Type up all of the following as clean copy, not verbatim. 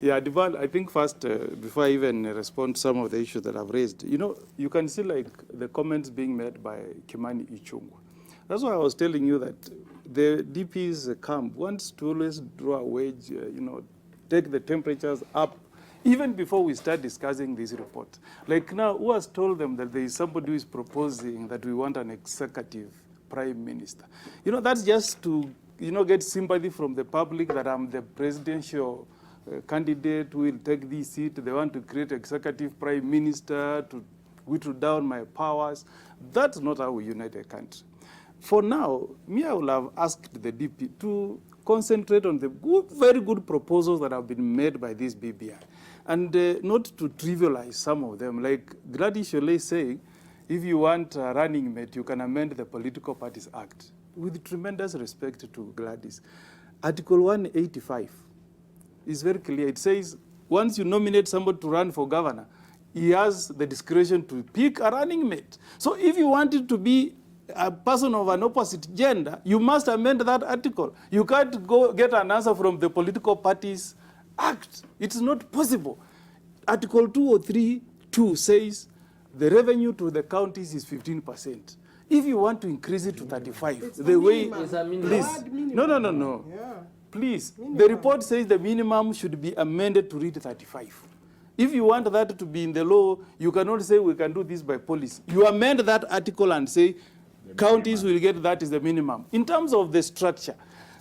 Yeah, Dival, I think first, before I even respond to some of the issues that I've raised, you can see like the comments being made by Kimani Ichung'wa. That's why I was telling you that the DP's camp wants to always draw a wedge, take the temperatures up, even before we start discussing this report. Like now, who has told them that there is somebody who is proposing that we want an executive prime minister? That's just to, get sympathy from the public that I'm the presidential candidate who will take this seat. They want to create executive prime minister to whittle down my powers. That's not how we unite a country. For now, I will have asked the DP to concentrate on the very good proposals that have been made by this BBI, and not to trivialize some of them. Like Gladys Sholay saying, if you want a running mate, you can amend the Political Parties Act. With tremendous respect to Gladys, Article 185 is very clear. It says once you nominate somebody to run for governor, he has the discretion to pick a running mate. So if you want it to be a person of an opposite gender, you must amend that article. You can't go get an answer from the Political Parties Act. It's not possible. Article 203(2) says the revenue to the counties is 15%. If you want to increase it to 35, it's the way, please, no. Yeah. Please, the report says the minimum should be amended to read 35. If you want that to be in the law, you cannot say we can do this by policy. You amend that article and say counties will get that is the minimum. In terms of the structure,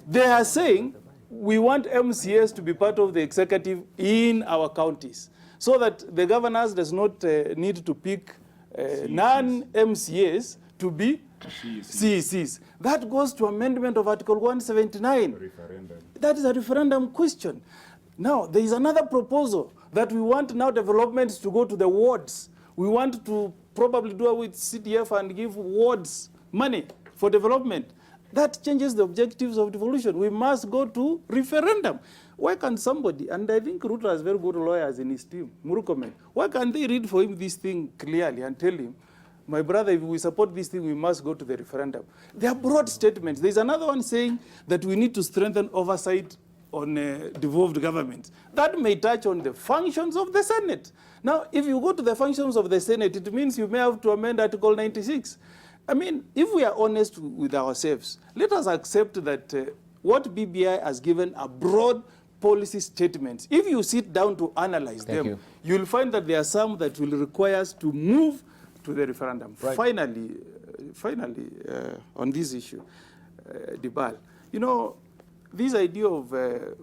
they are saying we want MCAs to be part of the executive in our counties so that the governors does not need to pick non-MCAs to be CECs. That goes to amendment of Article 179. Referendum. That is a referendum question. Now, there is another proposal that we want now developments to go to the wards. We want to probably do it with CDF and give wards money for development. That changes the objectives of devolution. We must go to referendum. Why can somebody, and I think Ruto has very good lawyers in his team, Murkomen, why can't they read for him this thing clearly and tell him, my brother, if we support this thing, we must go to the referendum. They are broad statements. There's another one saying that we need to strengthen oversight on devolved government. That may touch on the functions of the Senate. Now, if you go to the functions of the Senate, it means you may have to amend Article 96. I mean, if we are honest with ourselves, let us accept that what BBI has given are broad policy statements. If you sit down to analyze them, you'll find that there are some that will require us to move to the referendum. Right. Finally, on this issue, Dibal, this idea of,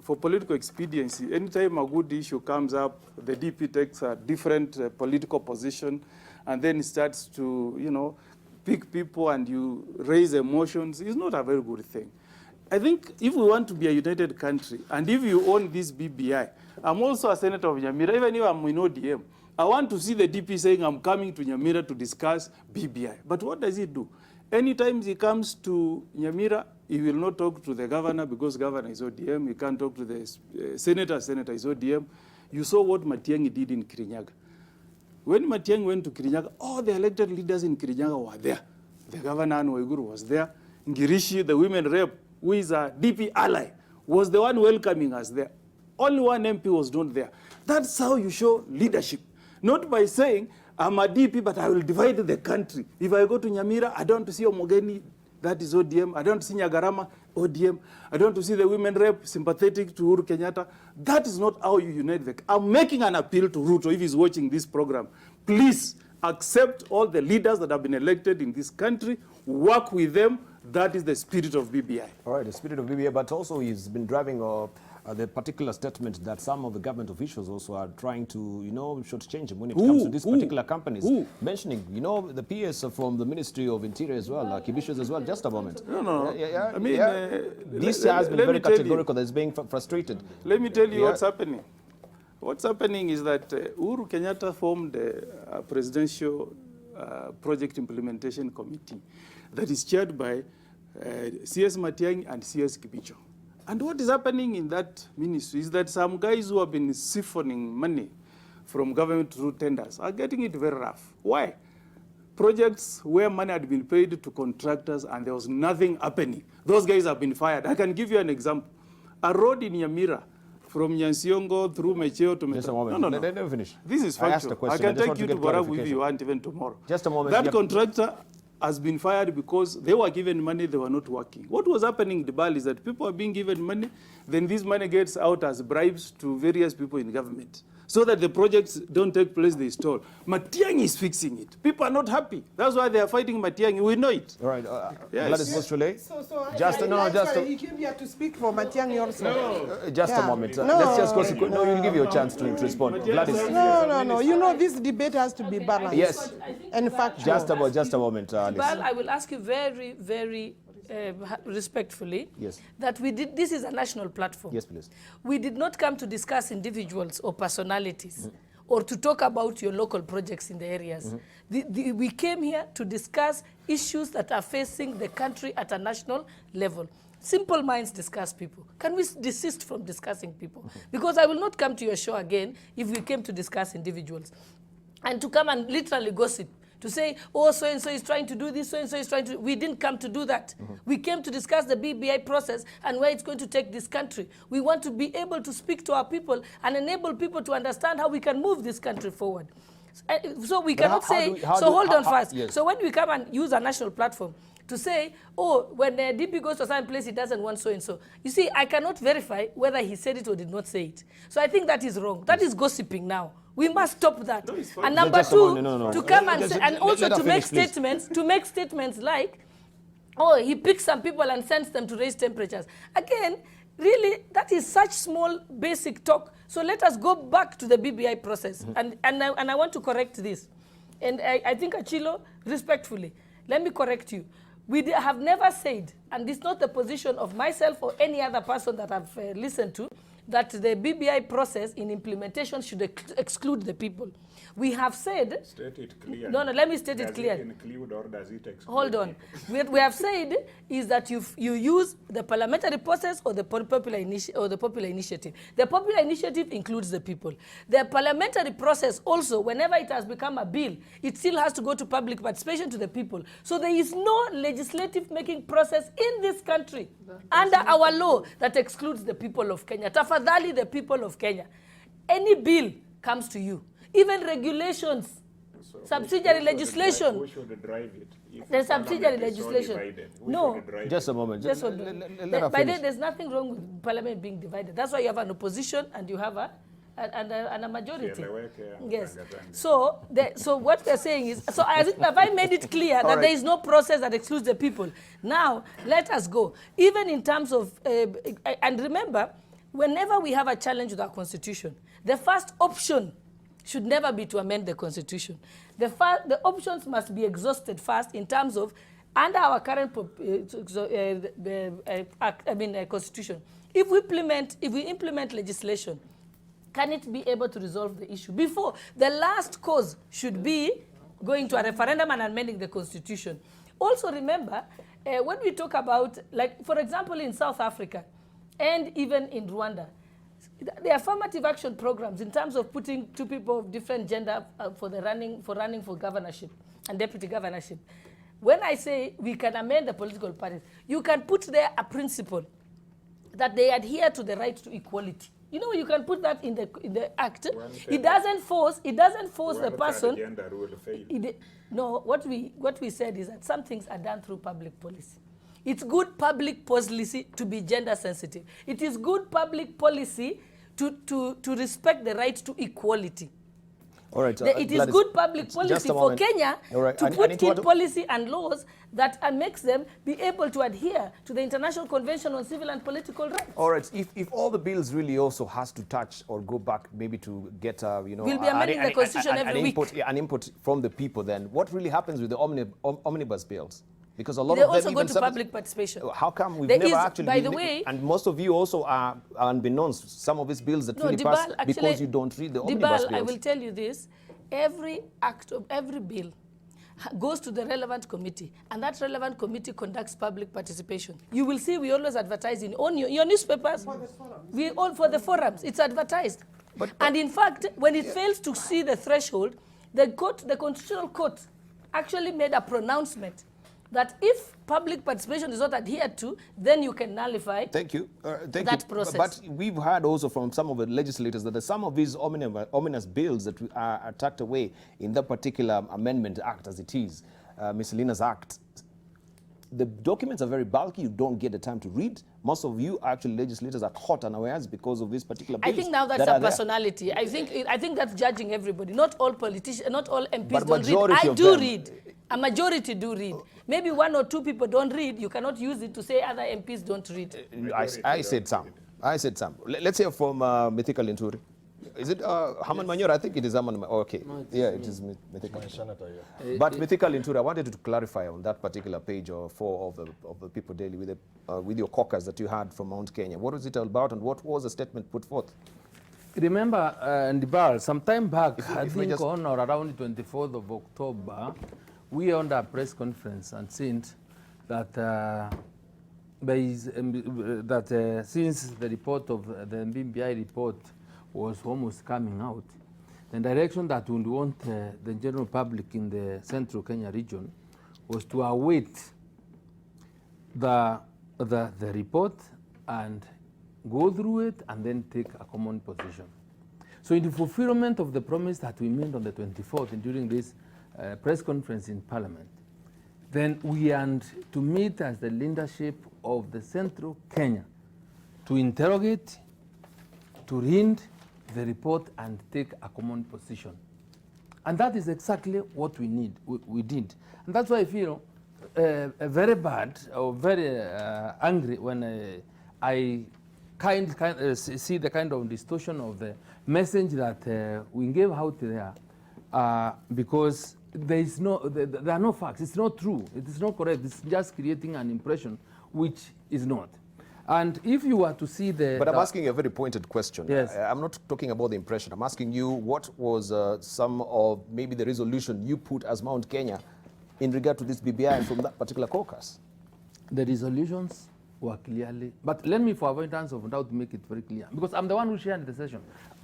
for political expediency, anytime a good issue comes up, the DP takes a different political position and then starts to, pick people and you raise emotions, is not a very good thing. I think if we want to be a united country, and if you own this BBI, I'm also a senator of Nyamira, even if I'm in ODM, I want to see the DP saying, I'm coming to Nyamira to discuss BBI. But what does he do? Anytime he comes to Nyamira, he will not talk to the governor because governor is ODM. He can't talk to the senator is ODM. You saw what Matiang'i did in Kirinyaga. When Matiang'i went to Kirinyaga, all the elected leaders in Kirinyaga were there. The governor, Anne Waiguru, was there. Ngirishi, the women rep, who is a DP ally, was the one welcoming us there. Only one MP was not there. That's how you show leadership. Not by saying, I'm a DP, but I will divide the country. If I go to Nyamira, I don't want to see Omogeni, that is ODM. I don't want to see Nyagarama, ODM. I don't want to see the women rep sympathetic to Uhuru Kenyatta. That is not how you unite the country. I'm making an appeal to Ruto, if he's watching this program. Please accept all the leaders that have been elected in this country, work with them. That is the spirit of BBI. All right, the spirit of BBI, but also he's been driving the particular statement that some of the government officials also are trying to, shortchange him when it comes to these particular companies. Mentioning, the PS from the Ministry of Interior as well, Kibishos as well. Just a moment. No. I mean, this has been very categorical that is being frustrated. Let me tell you what's happening. What's happening is that Uhuru Kenyatta formed a presidential project implementation committee that is chaired by CS Matiang'i and CS Kibicho. And what is happening in that ministry is that some guys who have been siphoning money from government through tenders are getting it very rough. Why? Projects where money had been paid to contractors and there was nothing happening. Those guys have been fired. I can give you an example. A road in Nyamira, from Nyansiongo through Mecheo to Just a Metro. moment. No, no, no. Let me finish. This is I asked factual. a question. I can just take want you to to get Barabu if clarification. you want, even tomorrow. Just a moment. That Yep. contractor has been fired because they were given money, they were not working. What was happening in Dibal is that people are being given money, then this money gets out as bribes to various people in government, so that the projects don't take place, they stall. Matiang'i is fixing it. People are not happy. That's why they are fighting Matiang'i. We know it. All right. Yes. Gladys Postule. So he came here to speak for Matiang'i also. Just a Yeah. moment. No. Let's just go. No, you'll give you a chance to respond. Gladys. No. You know, this debate has to be balanced. Yes. And factual. Just a moment, Alice. Well, I will ask you very, very respectfully Yes. that this is a national platform. Yes, please. We did not come to discuss individuals or personalities or to talk about your local projects in the areas. We came here to discuss issues that are facing the country at a national level. Simple minds discuss people. Can we desist from discussing people? Because I will not come to your show again if we came to discuss individuals. And to come and literally gossip, to say, oh, so-and-so is trying to do this, so-and-so is trying to... We didn't come to do that. We came to discuss the BBI process and where it's going to take this country. We want to be able to speak to our people and enable people to understand how we can move this country forward. So we cannot say... Hold on first. Yes. So when we come and use a national platform to say, oh, when the DP goes to a certain place, he doesn't want so-and-so. You see, I cannot verify whether he said it or did not say it. So I think that is wrong. That is gossiping now. We must stop that. And number two, to come and say, and also to make statements like, oh, he picks some people and sends them to raise temperatures. Again, really, that is such small, basic talk. So let us go back to the BBI process. And I want to correct this. And I think, Achilo, respectfully, let me correct you. We have never said, and this is not the position of myself or any other person that I've listened to, that the BBI process in implementation should exclude the people. We have said... State it clearly. No, let me state it clearly. Does it include or does it exclude? Hold on. We have said is that you use the parliamentary process or the popular initiative. The popular initiative includes the people. The parliamentary process also, whenever it has become a bill, it still has to go to public participation to the people. So there is no legislative making process in this country under our law that excludes the people of Kenya. Tafadhali, the people of Kenya. Any bill comes to you. Even regulations, subsidiary legislation. Who should drive it? If The subsidiary Parliament is so legislation. divided, who No. should drive Just it? a moment. Just Let her by finish. then, there's nothing wrong with Parliament being divided. That's why you have an opposition and you have a majority. Yes. So what we're saying is, so have I made it clear that there is no process that excludes the people? Now, let us go. Even in terms of, and remember, whenever we have a challenge with our constitution, the first option should never be to amend the constitution. The options must be exhausted first in terms of, under our current constitution, if we implement legislation, can it be able to resolve the issue? Before, the last cause should be going to a referendum and amending the constitution. Also remember, when we talk about, like, for example, in South Africa, and even in Rwanda, the affirmative action programs in terms of putting two people of different gender for running for governorship and deputy governorship. When I say we can amend the political parties, you can put there a principle that they adhere to the right to equality. You know, you can put that in the act. It doesn't force the person. No, what we said is that some things are done through public policy. It's good public policy to be gender sensitive. It is good public policy to respect the right to equality. All right. It is good public policy for Kenya to put in policy and laws that makes them be able to adhere to the International Convention on Civil and Political Rights. All right. If all the bills really also has to touch or go back maybe to get we'll be amending the constitution every week. An input from the people, then what really happens with the omnibus bills? Because a lot they of them also go to public participation. How come we've there never is, actually... By the way... And most of you also are unbeknownst, some of these bills that really pass because you don't read the omnibus bills. I will tell you this. Every act of every bill goes to the relevant committee, and that relevant committee conducts public participation. You will see we always advertise on your newspapers. For the forums. For the forums. It's advertised. And in fact, when it fails to see the threshold, the Constitutional Court actually made a pronouncement that if public participation is not adhered to, then you can nullify Thank you. Thank that you. process. But we've heard also from some of the legislators that some of these ominous bills that are tucked away in the particular amendment act as it is, Miscellaneous Act, the documents are very bulky. You don't get the time to read. Most of you actually legislators are caught unawares because of this particular bills. I think now that's a personality. I think that's judging everybody. Not all politicians, not all MPs But don't read. majority I of do them- read. A majority do read. Maybe 1 or 2 people don't read. You cannot use it to say other MPs don't read. I said some. I said some. Let's hear from Mithika Linturi. Is it Haman Manyora? I think it is Haman. Okay. Yeah, it is Mithika. But Mithika Linturi, I wanted to clarify on that particular page or 4 of the People Daily with your caucus that you had from Mount Kenya. What was it all about and what was the statement put forth? Remember, Ndibal, some time back, If I we think just- on or around 24th of October, we held a press conference and said that since the report of the BBI report was almost coming out, the direction that we want the general public in the central Kenya region was to await the report and go through it and then take a common position. So in the fulfillment of the promise that we made on the 24th and during this press conference in Parliament, then we and to meet as the leadership of the central Kenya to interrogate, to read the report and take a common position. And that is exactly what we need. We did. And that's why I feel very bad or very angry when I see the kind of distortion of the message that we gave out there, because there are no facts. It's not true. It is not correct. It's just creating an impression which is not. And if you were to see the... But I'm asking a very pointed question. Yes. I'm not talking about the impression. I'm asking you what was some of maybe the resolution you put as Mount Kenya in regard to this BBI from that particular caucus? The resolutions were clearly... But let me, for avoidance of doubt, make it very clear. Because I'm the one who shared the session.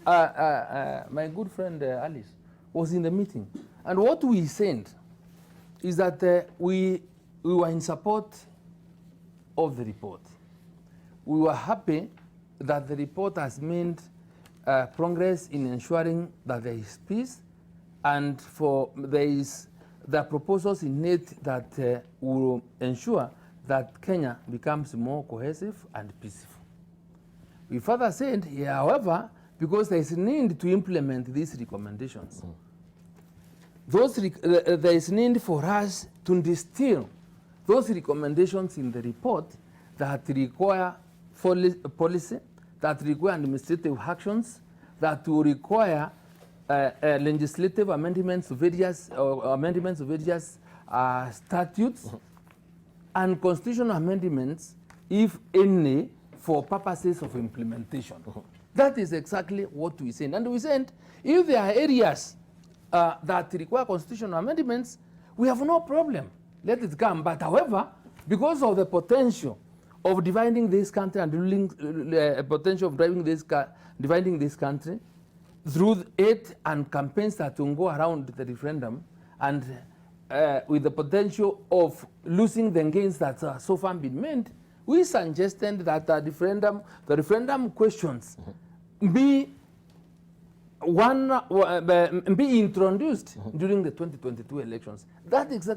My good friend Alice was in the meeting. And what we said is that we were in support of the report. We were happy that the report has made progress in ensuring that there is peace, and there are proposals in it that will ensure that Kenya becomes more cohesive and peaceful. We further said, however, because there is a need to implement these recommendations, there is need for us to distill those recommendations in the report that require policy, that require administrative actions, that will require legislative amendments of various statutes, and constitutional amendments, if any, for purposes of implementation. That is exactly what we said. And we said, if there are areas that require constitutional amendments, we have no problem. Let it come. But however, because of the potential of dividing this country and potential of dividing this country through it and campaigns that will go around the referendum, and with the potential of losing the gains that so far been made, we suggested that the referendum questions be introduced during the 2022 elections. That is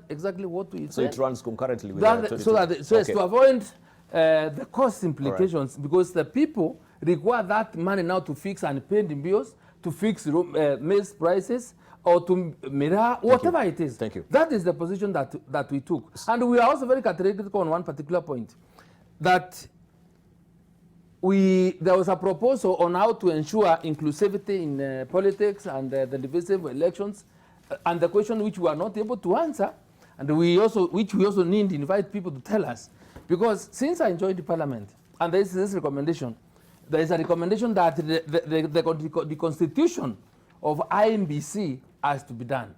exactly what we said. So it runs concurrently with that, the so that so as okay. to avoid the cost implications, because the people require that money now to fix unpaid bills, to fix maize prices, or to mirror whatever it is. Thank you. That is the position that we took. And we are also very categorical on one particular point, that there was a proposal on how to ensure inclusivity in politics and the divisive elections, and the question which we are not able to answer, and which we also need to invite people to tell us. Because since I joined the parliament, and there is this recommendation, there is a recommendation that the constitution of IMBC has to be done.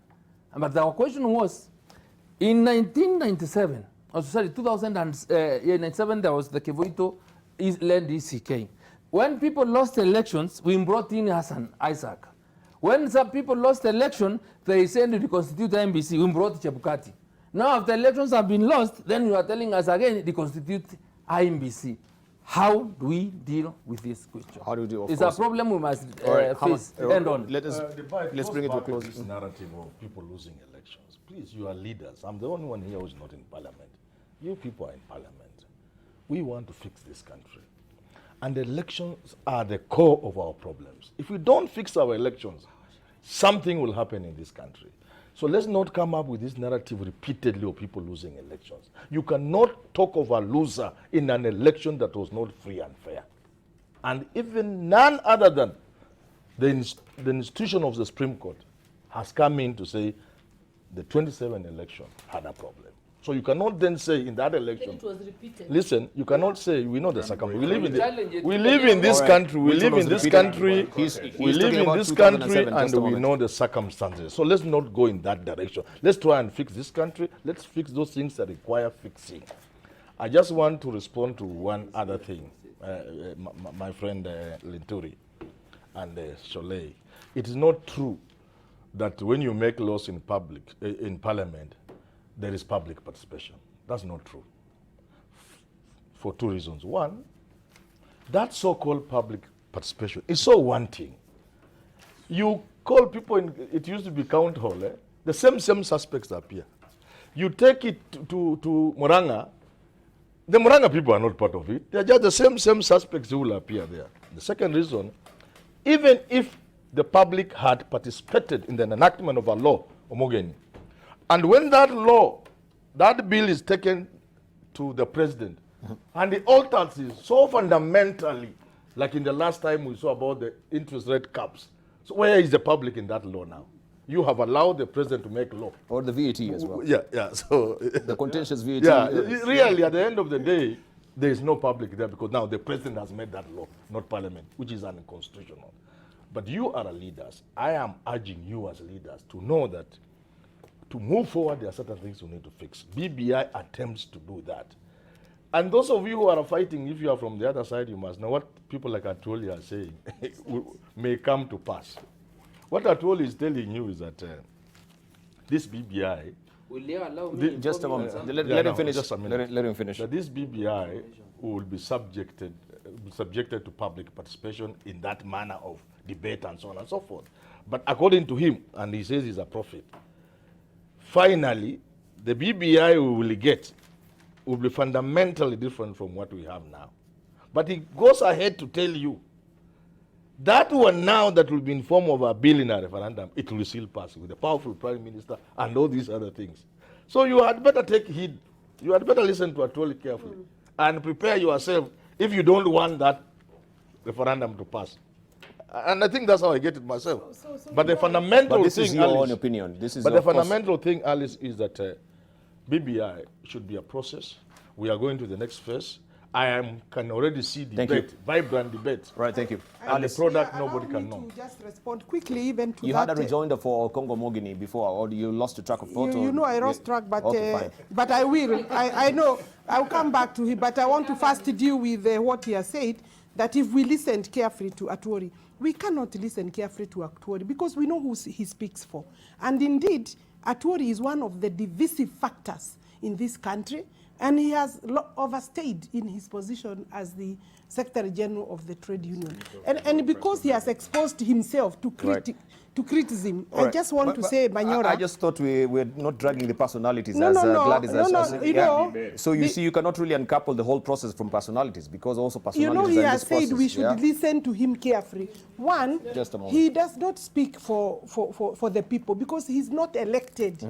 But our question was, in 1997, 2097, there was the Kevoito led ECK. When people lost elections, we brought in Hassan Isaac. When some people lost election, they said to constitute IMBC, we brought Chebukati. Now, after elections have been lost, then you are telling us again they constitute IMBC. How do we deal with this question? How do we deal? It's a problem we must All right, face. End on. Let's bring it to a close. This narrative of people losing elections. Please, you are leaders. I'm the only one here who's not in parliament. You people are in parliament. We want to fix this country. And elections are the core of our problems. If we don't fix our elections, something will happen in this country. So let's not come up with this narrative repeatedly of people losing elections. You cannot talk of a loser in an election that was not free and fair. And even none other than the institution of the Supreme Court has come in to say the 27 election had a problem. So you cannot then say in that election. It was repeated. Listen, you cannot say we know the circumstances. We live in this country. We live in this country. We live in this country, and we know the circumstances. So let's not go in that direction. Let's try and fix this country. Let's fix those things that require fixing. I just want to respond to one other thing, my friend Linturi and Sholei. It is not true that when you make laws in parliament, there is public participation. That's not true. For two reasons. One, that so-called public participation is so wanting. You call people in, it used to be count hall, the same suspects appear. You take it to Murang'a, the Murang'a people are not part of it. They're just the same suspects who will appear there. The second reason, even if the public had participated in the enactment of a law, Omogeni, and when that law, that bill is taken to the president, and the alters it so fundamentally, like in the last time we saw about the interest rate caps. So where is the public in that law now? You have allowed the president to make law. Or the VAT as well. Yeah. So the contentious VAT. Yeah, really, at the end of the day, there is no public there because now the president has made that law, not parliament, which is unconstitutional. But you are leaders. I am urging you as leaders to know that to move forward, there are certain things you need to fix. BBI attempts to do that. And those of you who are fighting, if you are from the other side, you must know what people like Atwoli are saying may come to pass. What Atwoli is telling you is that this BBI... Will you allow me just a moment. Let him finish. Let him finish. That this BBI will be subjected to public participation in that manner of debate and so on and so forth. But according to him, and he says he's a prophet, finally, the BBI we will get will be fundamentally different from what we have now. But he goes ahead to tell you that one now that will be in form of a bill in a referendum, it will still pass with a powerful prime minister and all these other things. So you had better take heed. You had better listen to Atwoli carefully and prepare yourself if you don't want that referendum to pass. And I think that's how I get it myself. But the fundamental this thing, is your Alice, own opinion. This is but the fundamental thing, Alice, is that BBI should be a process. We are going to the next phase. Can already see debate, vibrant debate. Right, thank you. And the product nobody can know. To just respond quickly even to You that. had a rejoinder for Okong'o before, or you lost the track of thought? You know I lost track, but okay, but I will. I know I'll come back to him, but I want to first deal with what he has said, that if we listened carefully to Atwoli, we cannot listen carefully to Atwoli because we know who he speaks for. And indeed, Atwoli is one of the divisive factors in this country, and he has overstayed in his position as the Secretary General of the Trade Union. And because he has exposed himself to criticism, I just want to say, Manyora... I just thought we were not dragging the personalities Gladys. So you see, you cannot really uncouple the whole process from personalities because also personalities he has said we should listen to him carefully. One, he does not speak for the people because he's not elected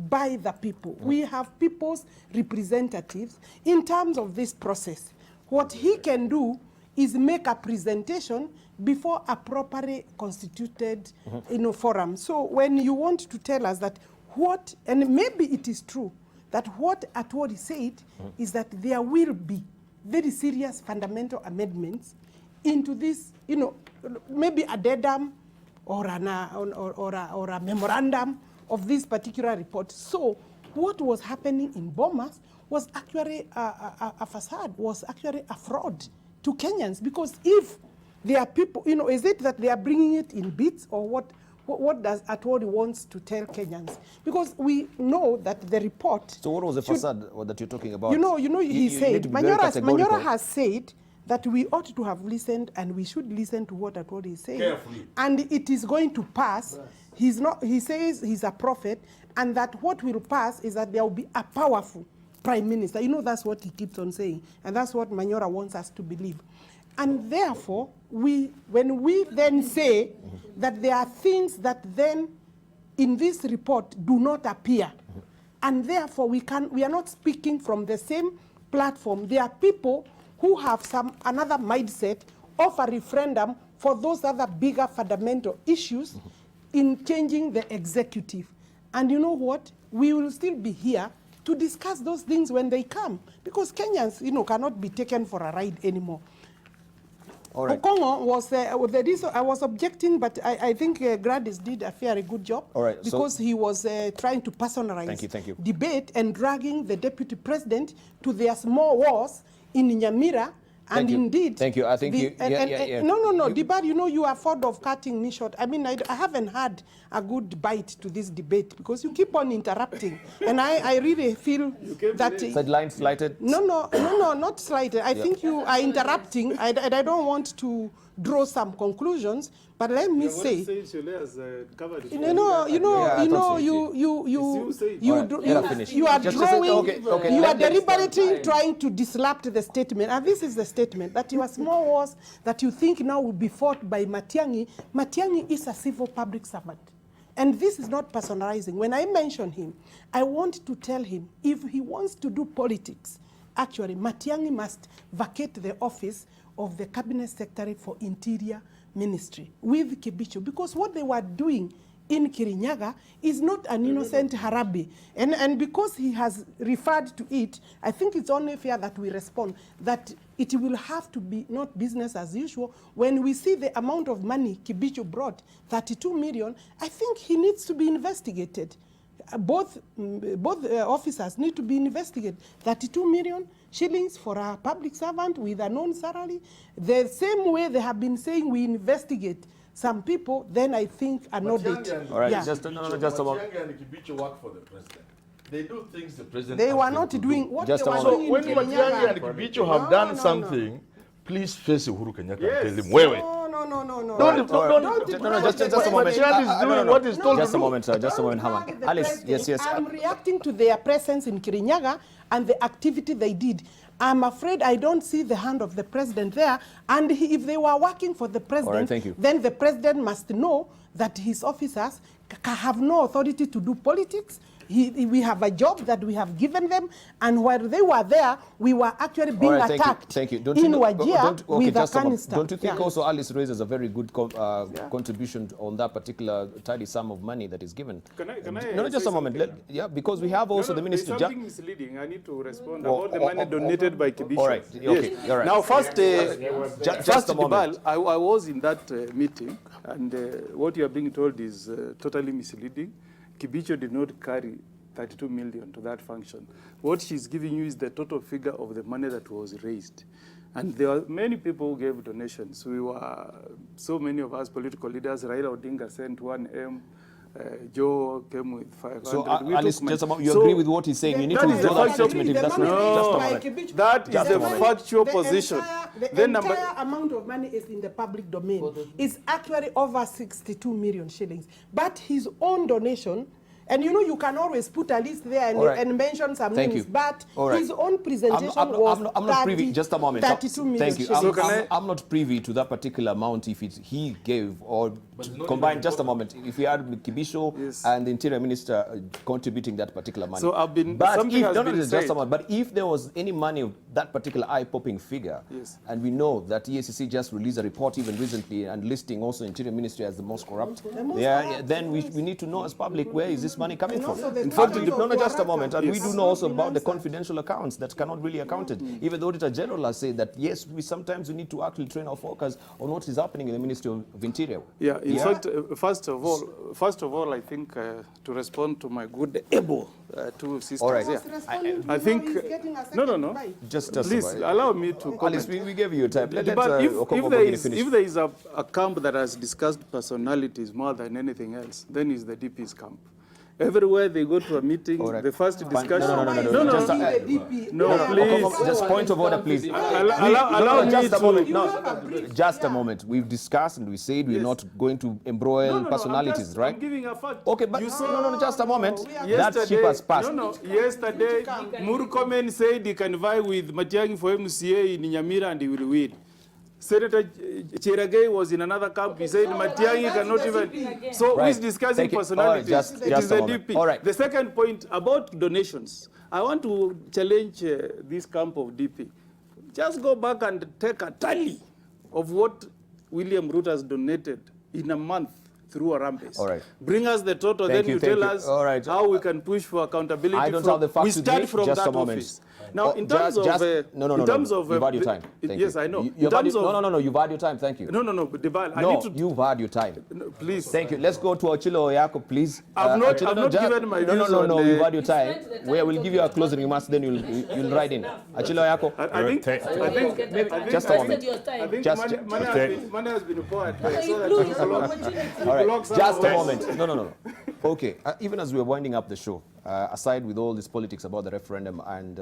by the people. We have people's representatives in terms of this process. What he can do is make a presentation before a properly constituted forum. So when you want to tell us that and maybe it is true, that what Atwoli said is that there will be very serious fundamental amendments into this, maybe a addendum or a memorandum of this particular report. So what was happening in Bomas was actually a facade, was actually a fraud to Kenyans, because if there are people, is it that they are bringing it in bits or what does Atwoli wants to tell Kenyans? Because we know that the report... So what was the facade that you're talking about? You know, he said, Manyora has said that we ought to have listened and we should listen to what Atwoli is saying. Carefully. And it is going to pass. He says he's a prophet, and that what will pass is that there will be a powerful prime minister. You know, that's what he keeps on saying. And that's what Manyora wants us to believe. And therefore, when we then say that there are things that then in this report do not appear, and therefore we are not speaking from the same platform. There are people who have another mindset of a referendum for those other bigger fundamental issues in changing the executive. And you know what? We will still be here to discuss those things when they come, because Kenyans, cannot be taken for a ride anymore. All right. Okong'o was, I was objecting, but I think Gladys did a very good job. All right, because he was trying to personalize debate and dragging the deputy president to their small wars in Nyamira. And indeed, thank you. I think no, Dibar, you are fond of cutting me short. I mean, I haven't had a good bite to this debate because you keep on interrupting, and I really feel that sideline slighted. No, not slighted. I think you are interrupting, and I don't want to draw some conclusions. But let me say, you are deliberately trying to disrupt the statement, and this is the statement that your small wars that you think now will be fought by Matiang'i. Matiang'i is a civil public servant. And this is not personalizing. When I mention him, I want to tell him if he wants to do politics, actually, Matiang'i must vacate the office of the Cabinet Secretary for Interior Ministry with Kibicho, because what they were doing in Kirinyaga is not an innocent harabi. And because he has referred to it, I think it's only fair that we respond that it will have to be not business as usual. When we see the amount of money Kibicho brought, 32 million, I think he needs to be investigated. Both officers need to be investigated. 32 million shillings for a public servant with a known salary. The same way they have been saying we investigate some people, then I think an audit. All right, yeah. just a moment. Matiang'i and Kibicho work for the president. They do things the president. They were not doing what they were doing. So when Matiang'i and Kibicho have done something, please face Uhuru Kenyatta and tell him, Wewe. No, just a moment. Just a moment, sir. Just a moment, Haman. Alice, yes. I'm reacting to their presence in Kirinyaga and the activity they did. I'm afraid I don't see the hand of the president there. And if they were working for the president, then the president must know that his officers have no authority to do politics. We have a job that we have given them, and while they were there, we were actually being attacked in Wajir with a canister. Don't you think also Alice raises a very good contribution on that particular tidy sum of money that is given? Can I no, just a moment. Because we have also the minister. There's something misleading. I need to respond about the money donated by Kibicho. All right. Okay. Yes. All right. Now, first, just a moment. I was in that meeting, and what you are being told is totally misleading. Kibicho did not carry 32 million to that function. What she's giving you is the total figure of the money that was raised. And there are many people who gave donations. So many of us political leaders, Raila Odinga sent 1M, Joe came with 500. So, Alice, just about, you agree with what he's saying? You need to withdraw that statement if that's not just that is the factual position. The entire amount of money is in the public domain. It's actually over 62 million shillings. But his own donation, and you can always put a list there and mention some names, but his own presentation was I'm not privy. Just a moment. 32 million. Thank you. I'm not privy to that particular amount if he gave or combined. Just a moment. If we had Kibicho and the Interior Minister contributing that particular money. So I've been. But something has been just a moment. But if there was any money of that particular eye-popping figure, and we know that EACC just released a report even recently and listing also Interior Ministry as the most corrupt, then we need to know as public where is this money coming from. In fact, just a moment. And we do know also about the confidential accounts that cannot really accounted. Even the Auditor General has said that, yes, we sometimes need to actually train our focus on what is happening in the Ministry of Interior. Yeah, In fact, first of all, I think to respond to my good able two sisters All right. here, Responding to I you think now, he's getting a no, second no. bite. Just Please a while. allow me to Alice, comment. we gave you time. Let But Okong'o finish. if there is a camp that has discussed personalities more than anything else, then it's the DP's camp. Everywhere they go to a meeting, All right. the first discussion. No, Just, DP. No, please. Okong'o, just point of order, please. Allow me just a to. moment. You have a brief, Just a yeah. moment. We've discussed and we said we're not going to embroil personalities, right? I'm giving a fact. Okay, but You no, just a moment. we are- That ship has passed. Yesterday, Murkomen said he can vie with Matiang'i for MCA in Nyamira and he will win. Senator Cheragay was in another camp. He said Matiang'i cannot even. So Right. who is discussing Thank you. personalities? All right, It just is a the moment. DP. All right. The second point about donations. I want to challenge this camp of DP. Just go back and take a tally of what William Ruto has donated in a month through a rampage. All right. Bring us the total, Thank then you, you thank tell you. us All right. how we can push for accountability. I don't from, have the facts we with start me. from Just that a moment. office. Now, in terms of no. in terms of You've had your time. Thank yes, you. I know. You've had no. You've had your time. Thank you. No, Deval, I No, need to. you've had your time. No, please. Thank you. Let's go to Achilo Oyako, please. I've not Achilo, given my views No. on You've the- had your time. spent the time Where we'll give you a talking closing remarks, then you'll ride in. Achilo Oyako. I think Just a moment. I think Just- money has been poured. So that Include it blocks- All right, blocks just a our moment. No. Okay, even as we're winding up the show, aside with all this politics about the referendum and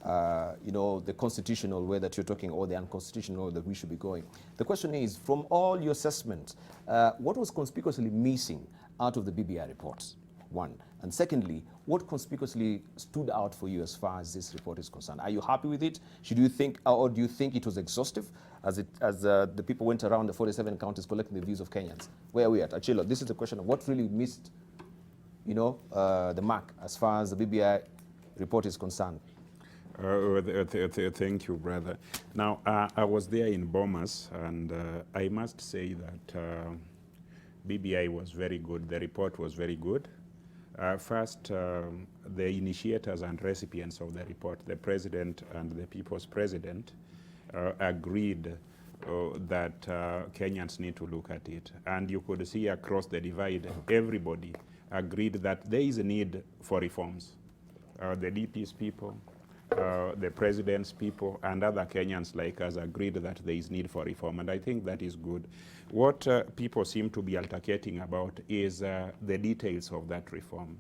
the constitutional way that you're talking, or the unconstitutional way that we should be going, the question is, from all your assessments, what was conspicuously missing out of the BBI reports? One. And secondly, what conspicuously stood out for you as far as this report is concerned? Are you happy with it? Should you think, or do you think it was exhaustive as the people went around the 47 counties collecting the views of Kenyans? Where are we at? Achilo, this is the question of what really missed, the mark as far as the BBI report is concerned. Thank you, brother. Now, I was there in Bomas, and I must say that BBI was very good. The report was very good. First, the initiators and recipients of the report, the president and the people's president, agreed that Kenyans need to look at it. And you could see across the divide, everybody agreed that there is a need for reforms. The DP's people, the president's people, and other Kenyans like us agreed that there is need for reform, and I think that is good. What people seem to be altercating about is the details of that reform.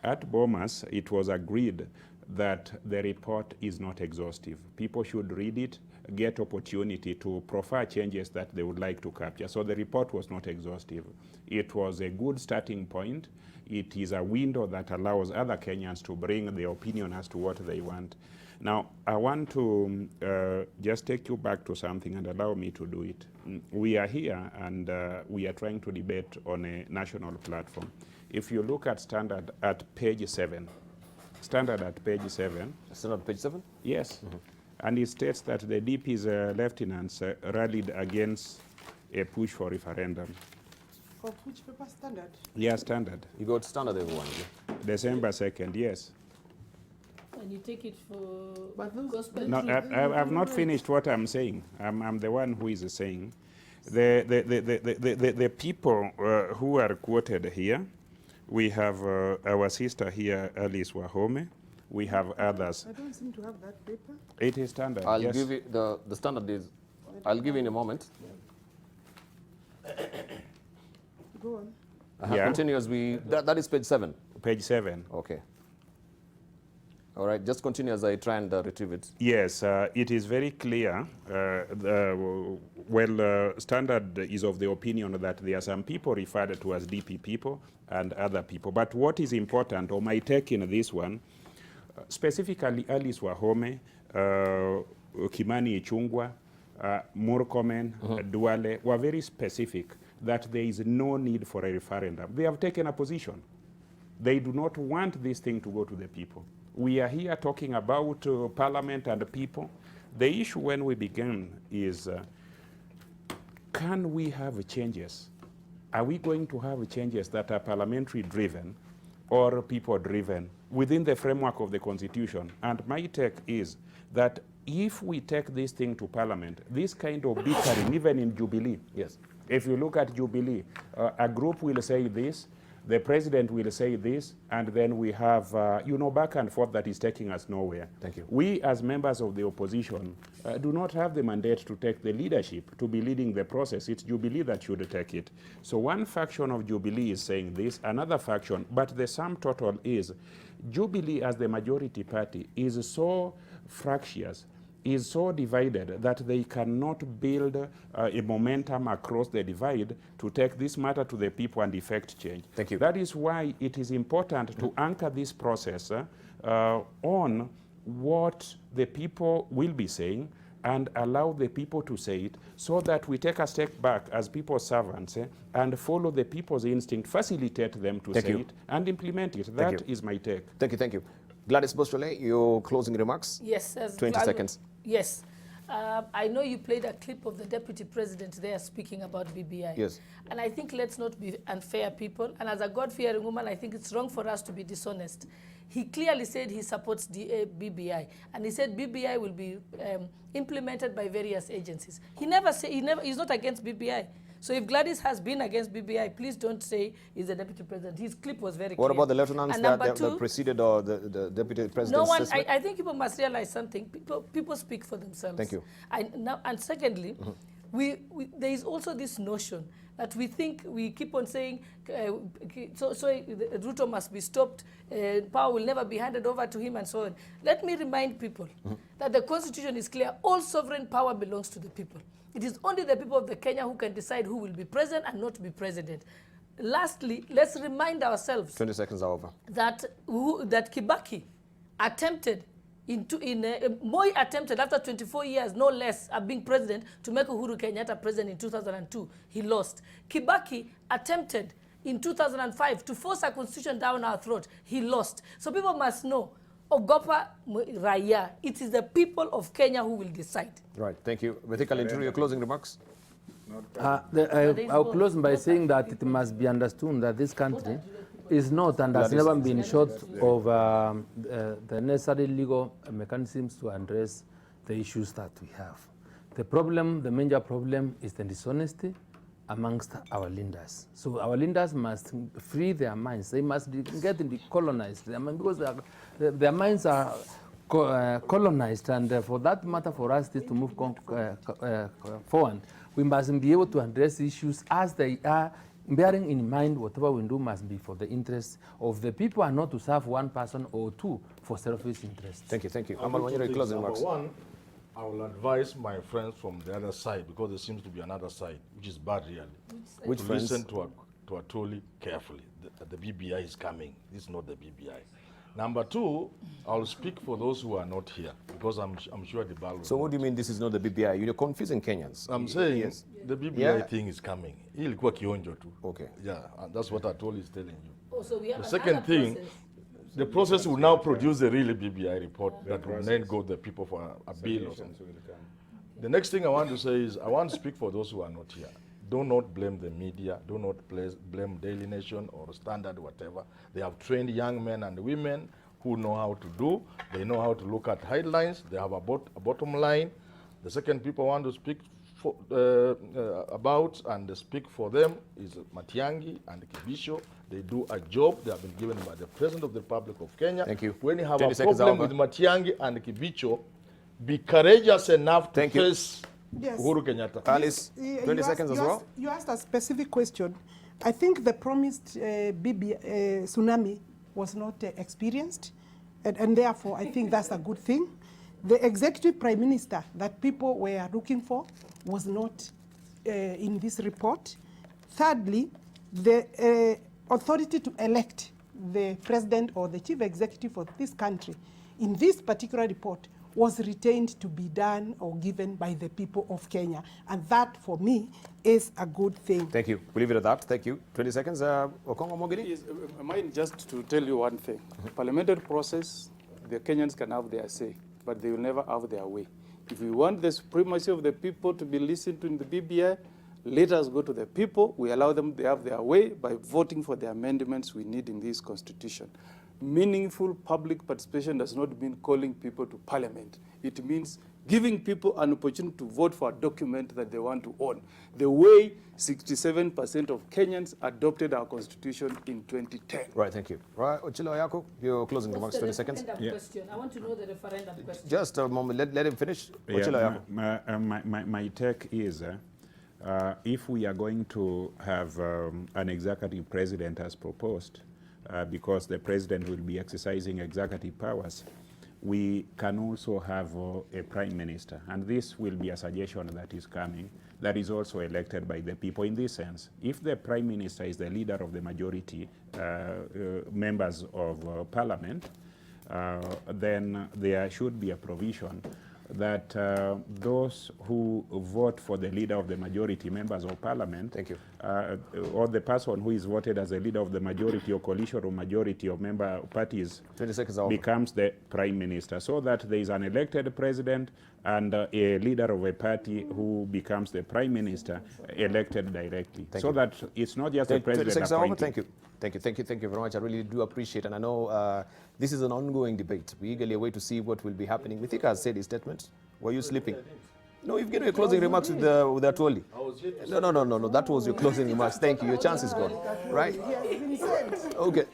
At Bomas, it was agreed that the report is not exhaustive. People should read it, get opportunity to proffer changes that they would like to capture. So the report was not exhaustive. It was a good starting point. It is a window that allows other Kenyans to bring their opinion as to what they want. Now, I want to just take you back to something and allow me to do it. We are here and we are trying to debate on a national platform. If you look at Standard at page 7, Standard at page 7. Standard page 7? Yes. And it states that the DP's lieutenants rallied against a push for referendum. Of which paper? Standard? Yeah, Standard. You got Standard, everyone. December 2nd, yes. And you take it for But those- gospel No, truth. I've not finished what I'm saying. I'm the one who is saying. The people who are quoted here, we have our sister here, Alice Wahome. We have others. I don't seem to have that paper. It is Standard, I'll yes. give you the Standard is. I'll give you in a moment. Go on. Yeah. Continue as we. That is page 7. Page 7. Okay. All right. Just continue as I try and retrieve it. Yes, it is very clear. Standard is of the opinion that there are some people referred to as DP people and other people. But what is important, or my take in this one, specifically Alice Wahome, Kimani Ichung'wah, Murkomen, Duale, were very specific that there is no need for a referendum. They have taken a position. They do not want this thing to go to the people. We are here talking about parliament and the people. The issue when we began is, can we have changes? Are we going to have changes that are parliamentary driven or people driven within the framework of the Constitution? And my take is that if we take this thing to parliament, this kind of bickering, even in Jubilee, Yes. If you look at Jubilee, a group will say this, the president will say this, and then we have, back and forth that is taking us nowhere. Thank you. We, as members of the opposition, do not have the mandate to take the leadership, to be leading the process. It's Jubilee that should take it. So one faction of Jubilee is saying this, another faction, but the sum total is Jubilee as the majority party is so fractious, is so divided that they cannot build a momentum across the divide to take this matter to the people and effect change. Thank you. That is why it is important to anchor this process on what the people will be saying and allow the people to say it, so that we take a step back as people's servants and follow the people's instinct, facilitate them to say it and implement it. That is my take. Thank you, thank you. Gladys Boschole, your closing remarks? Yes. 20 seconds. Yes. I know you played a clip of the deputy president there speaking about BBI. Yes. And I think let's not be unfair people. And as a God-fearing woman, I think it's wrong for us to be dishonest. He clearly said he supports BBI. And he said BBI will be implemented by various agencies. He never said, he's not against BBI. So if Gladys has been against BBI, please don't say he's the deputy president. His clip was very clear. What about the lieutenants that preceded or the deputy president's no one, assessment? I think people must realize something. People speak for themselves. Thank you. And secondly, there is also this notion that we think, we keep on saying, Ruto must be stopped, power will never be handed over to him and so on. Let me remind people that the Constitution is clear. All sovereign power belongs to the people. It is only the people of the Kenya who can decide who will be president and not be president. Lastly, let's remind ourselves 20 seconds are over. That Kibaki attempted, Moi attempted after 24 years, no less, of being president, to make Uhuru Kenyatta president in 2002. He lost. Kibaki attempted in 2005 to force a constitution down our throat. He lost. So people must know, Ogopa Raya, it is the people of Kenya who will decide. Right, thank you. Vithika Linturi, your closing remarks? I'll close by saying that it must be understood that this country is not and has never been short of the necessary legal mechanisms to address the issues that we have. The major problem is the dishonesty amongst our leaders. So our leaders must free their minds. They must get decolonized, because their minds are colonized, and for that matter, for us to move forward, we must be able to address issues as they are, bearing in mind whatever we do must be for the interests of the people and not to serve one person or two for selfish interests. Thank you, thank you. Amal, when you're closing remarks. Number one, I will advise my friends from the other side, because there seems to be another side, which is bad really. Which to friends? Listen to Atoli carefully. The BBI is coming. This is not the BBI. Number two, I'll speak for those who are not here, because I'm sure the ball will. So what do you mean this is not the BBI? You're confusing Kenyans. I'm saying the BBI thing is coming. Ilikuwa kionjo tu. Okay. Yeah, and that's what Atoli is telling you. Also, we have The second thing, the process will now produce a really BBI report that will then go to the people for a bill or something. The next thing I want to say is, I want to speak for those who are not here. Do not blame the media. Do not blame Daily Nation or Standard, whatever. They have trained young men and women who know how to do. They know how to look at headlines. They have a bottom line. The second people want to speak for, about and speak for them is Matiang'i and Kibisho. They do a job they have been given by the President of the Republic of Kenya. Thank you. When you have a problem with Matiang'i and Kibisho, be courageous enough to face Uhuru Kenyatta. Alice, 20 seconds as well. You asked a specific question. I think the promised tsunami was not experienced, and therefore I think that's a good thing. The executive prime minister that people were looking for was not in this report. Thirdly, the authority to elect the president or the chief executive of this country in this particular report was retained to be done or given by the people of Kenya. And that, for me, is a good thing. Thank you. We'll leave it at that. Thank you. 20 seconds. Okong'o, Omogeni? Yes, mine just to tell you one thing. Parliamentary process, the Kenyans can have their say, but they will never have their way. If we want the supremacy of the people to be listened to in the BBI, let us go to the people. We allow them to have their way by voting for the amendments we need in this constitution. Meaningful public participation does not mean calling people to parliament. It means giving people an opportunity to vote for a document that they want to own, the way 67% of Kenyans adopted our constitution in 2010. Right, thank you. Right, Ochilo Yako, your closing remarks, 20 seconds. Question? I want to know the referendum question. Just a moment, let him finish. Ochilo Yako. My take is, if we are going to have an executive president as proposed, because the president will be exercising executive powers, we can also have a prime minister. And this will be a suggestion that is coming, that is also elected by the people. In this sense, if the prime minister is the leader of the majority members of parliament, then there should be a provision that those who vote for the leader of the majority members of parliament, thank you, or the person who is voted as a leader of the majority or coalition or majority of member parties 20 seconds becomes the prime minister, so that there is an elected president and a leader of a party who becomes the prime minister elected directly. Thank so you. that it's not just the president 20 seconds over. appointing. Thank you very much. I really do appreciate, and I know this is an ongoing debate. We eagerly wait to see what will be happening. We think I said his statement. Were you sleeping? No, you've given your closing remarks with Atwoli. No, that was your closing remarks. Thank you. Your chance is gone. Right? Okay.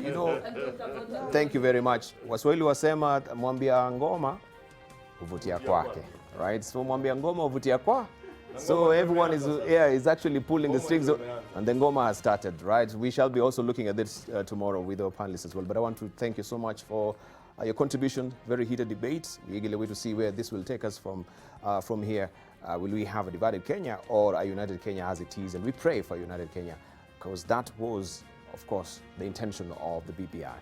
You know, thank you very much. Waswahili wasema mwambia ngoma uvutia kwake. Right? So mwambia ngoma uvutia kwa. So everyone is actually pulling the strings, and the ngoma has started, right? We shall be also looking at this tomorrow with our panelists as well. But I want to thank you so much for your contribution. Very heated debate. We eagerly wait to see where this will take us from here. Will we have a divided Kenya or a united Kenya as it is? And we pray for a united Kenya, because that was, of course, the intention of the BBI.